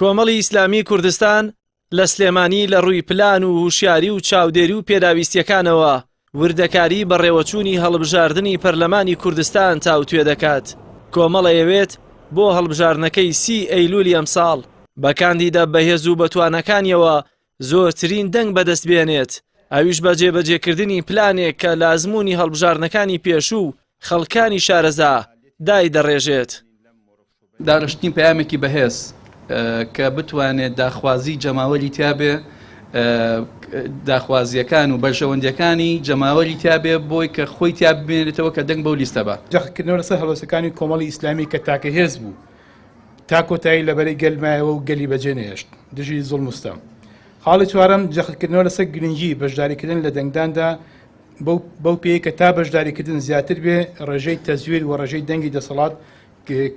کۆمەڵی ئیسلامی کوردستان لە سلێمانی لە ڕووی پلان و هوشیاری و چاودێری و پێداویستیەکانەوە وردەکاری بە ڕێوەچوونی هەڵبژاردننی پەرلەمانی کوردستان تاوتوێ دەکات. کۆمەڵە ئەوێت بۆ هەڵبژاردنەکەی 30 ئەیلولی ئەمساڵ بە کاندیدا بەهێز و بەتوانەکانیەوە زۆرترین دەنگ بەدەست بێنێت، ئەویش بە جێبەجێکردنی پلانێک کە لازموونی هەڵبژاردنەکانی پێشوو خەڵکانی شارەزا دای دەڕێژێت. داڕشتنی پەیامێکی بەهێز کە بتوانێت داخوازی جەماوەری تیابێ، داخوازیەکان و بەرژەوەندیەکانی جەماوەری تیابێ بۆی کە خۆی تیاب ببێنێتەوە کە دەنگ بەو لیستە بە جەختکردنەوە لەسەر هەڵوەسەکانی کۆمەڵی ئیسلامی کە تاکە هێز بوو تا کۆتایی لەبەرەی گەلمایەوە و گەلی بەجێ نێشت دژی زوڵم و ستەم. خاڵی چوارەم جەختکردنەوە لەسەر گرنگی بەشداریکردن لە دەنگداندا بەو پێی کە تا بەشداریکردن زیاتر بێ ڕێژەی تەزویر و ڕێژەی دەنگی دەسەڵات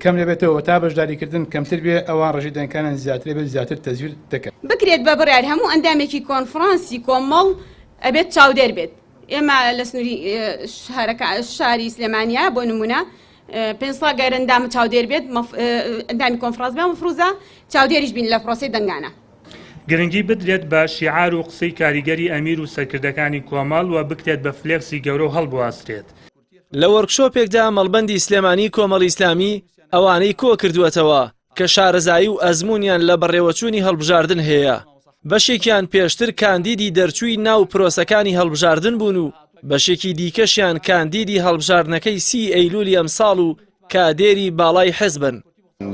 کەم لەبێتەوە تا بەشداریکردن کەمتر بێ ئەوان ڕێژەی دەنگەکانیان زیاتر بێت زیاتر تەزویر دەکەن. بکرێت بە بڕیار هەموو ئەندامێکی کۆنفرانسی کۆمەڵ ئەبێت چاودێر بێت. ئێمە لە سنووری شاری سلێمانیا بۆ نمونە 500 گەر ئەندام چاودێر بێت، ئەندامی کۆنفرانس بێ مەفروزە چاودێریش بین لە پرۆسەی دەنگانە. گرنگی بدرێت بە شیعار و قسەی کاریگەری ئەمیر و سەرکردەکانی کۆمەڵ و بکرێت بە فلێکسی گەورە و هەڵبواسرێت. لە وەرکشۆپێکدا مەڵبەندی سلێمانی کۆمەڵی ئیسلامی ئەوانەی کۆ کردووەتەوە کە شارەزایی و ئەزمونیان لە بەڕێوەچوونی هەڵبژاردن هەیە. بەشێکیان پێشتر کاندیدی دەرچووی ناو پرۆسەکانی هەڵبژاردن بوون و بەشێکی دیکەشیان کاندیدی هەڵبژاردنەکەی 30 ئەیلولی ئەمساڵ و کادێری باڵای حزبن.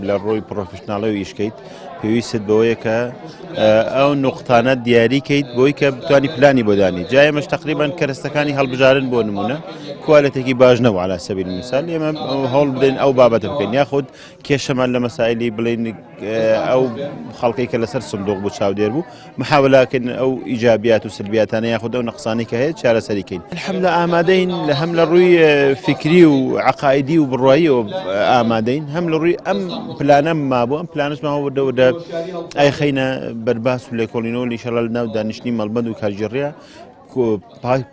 لە ڕۆی پرۆفشناڵی و ئیشکەیت پێویست بەوەیە کە ئەو نقطانە دیاریکەیت بۆی کە بتوانی پلانی بۆ دانی. جا ئێمەش تقریبان کەرەستەکانی هەڵبژاردن بۆ نمونە کوالەتێکی باش نەبوو عەلا سەبیل المثال، ئێمە هەوڵ بدەین ئەو بابەتە بکەین، یاخود کێشەمان لە مەسائلی بڵین ئەو خەڵکەی کە لەسەر سندوق بوو چاودێر بوو محاولەکەن ئەو ئیجابیات و سلبیاتانە یاخود ئەو نەقسانی کە هەیە چارەسەریکەین. الحەمدە ئامادەین لە هەم لە ڕووی فکری و عەقایدی و بڕواییەوە ئامادەین، هەم لە ڕووی ئەم پلانە مابوو، ئەم پلانش ماوە ئەیخەینە بەرباس و لێکۆڵینەوە ئینشەڵا لەناو دانیشتنی مەڵبەند و کارژێڕیە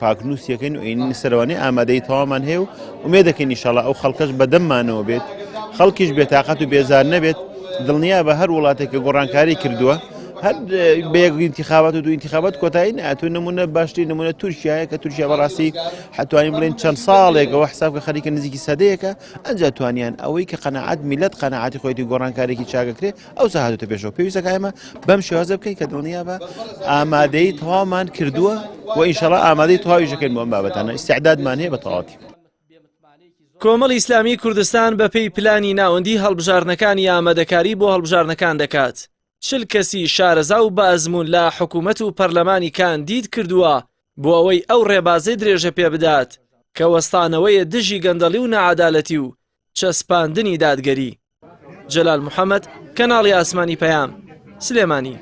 پاکنووسیەکەین و ئین سەرەوەی ئامادەی تەوامان هەیە و ومێ دەکەین ئینشەڵا ئەو خەڵکەش بەدەممانەوە بێت، خەڵکیش بێتاقەت و بێزار نەبێت، دڵنیا بە هەر وڵاتێک کە گۆڕانکاری کردووە هەر بەیەک انتخابات و دوو انتخابات کۆتایی ناتوە نمونە باشترین نمونە تورکیایە کە تورکیا بەڕاستی حتوانین بڵێن چەند ساڵێکەوە حساب کە خەریکە نزیکی سەدەیەکە ئەنجا توانیان ئەوەی کە قەناعەت میلەت قەناعەتی خۆیەتی گۆڕانکارێکی چاکەکرێ ئەو ساهاتۆتە پێشەوە. پێویستەکە ئێمە بەم شێوازە بکەین کە دڵنیا بە ئامادەی تەواومان کردووە و ئینشەڵا ئامادەی تەواویشەکەین بۆ ئەم بابەتانە ئیستیعدادمان هەیە بە تەواوەتی. کۆمەڵی ئیسلامی کوردستان بەپێی پلانی ناوەندی هەڵبژاردنەکانی ئامادەکاری بۆ هەڵبژاردنەکان دەکات. 40 کەسی شارەزا و بە ئەزموون لە حکوومەت و پەرلەمانی کاندید کردووە بۆ ئەوەی ئەو ڕێبازەی درێژە پێ بدات کە وەستانەوەیە دژی گەندەڵی و نەعەدالەتی و چەسپاندنی دادگەری. جەلال محەممەد، کەناڵی ئاسمانی پەیام، سلێمانی.